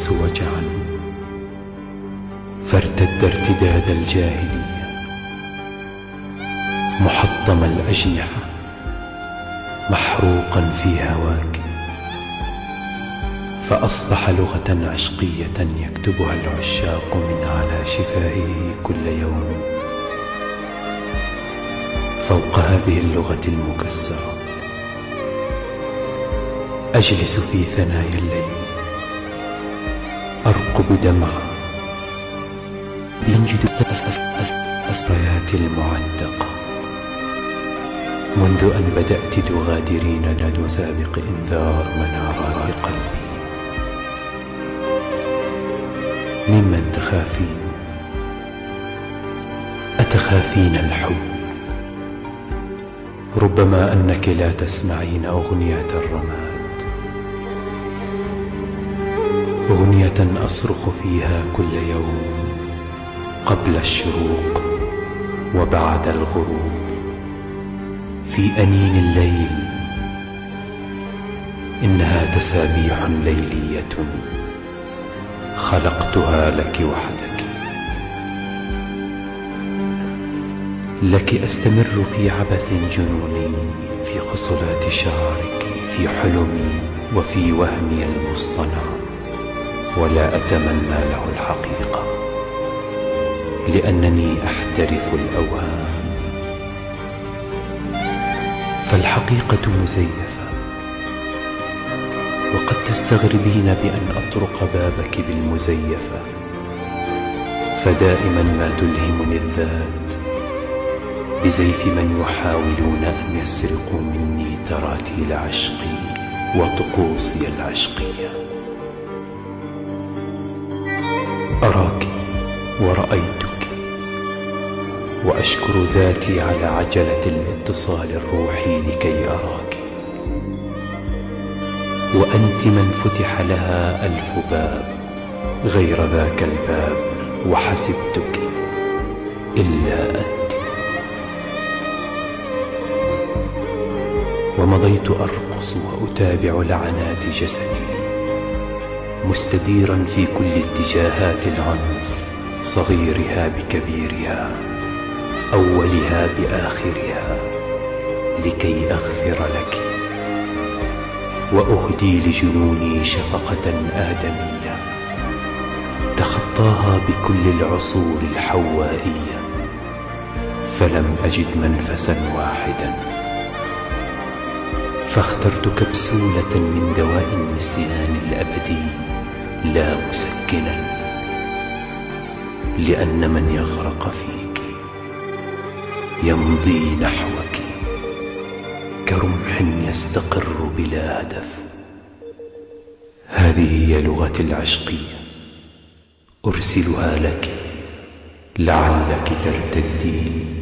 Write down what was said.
تحس وجعا فارتد ارتداد الجاهلية، محطم الأجنحة محروقا في هواك، فأصبح لغة عشقية يكتبها العشاق من على شفاهه كل يوم. فوق هذه اللغة المكسرة أجلس في ثنايا الليل أرقب دمعة ينجد أسريات المعتقة، منذ أن بدأت تغادرين ندو سابق إنذار منارات قلبي. ممن تخافين؟ أتخافين الحب؟ ربما أنك لا تسمعين أغنية الرماد، أغنية أصرخ فيها كل يوم قبل الشروق وبعد الغروب في أنين الليل. إنها تسابيح ليلية خلقتها لك وحدك، لك أستمر في عبث جنوني، في خصلات شعرك، في حلمي وفي وهمي المصطنع، ولا أتمنى له الحقيقة لأنني أحترف الأوهام. فالحقيقة مزيفة، وقد تستغربين بأن أطرق بابك بالمزيفة، فدائما ما تلهمني الذات بزيف من يحاولون أن يسرقوا مني تراتيل عشقي وطقوسي العشقية. أراك ورأيتك وأشكر ذاتي على عجلة الاتصال الروحي لكي أراك، وأنت من فتح لها 1000 باب غير ذاك الباب وحسبتك إلا أنت. ومضيت أرقص وأتابع لعنات جسدي مستديرا في كل اتجاهات العنف، صغيرها بكبيرها، أولها بآخرها، لكي أغفر لك وأهدي لجنوني شفقة آدمية تخطاها بكل العصور الحوائية، فلم أجد منفسا واحدا، فاخترت كبسولة من دواء النسيان الأبدي لا مسكنا، لأن من يغرق فيك يمضي نحوك كرمح يستقر بلا هدف. هذه هي لغتي العشقية، أرسلها لك لعلك ترتدين.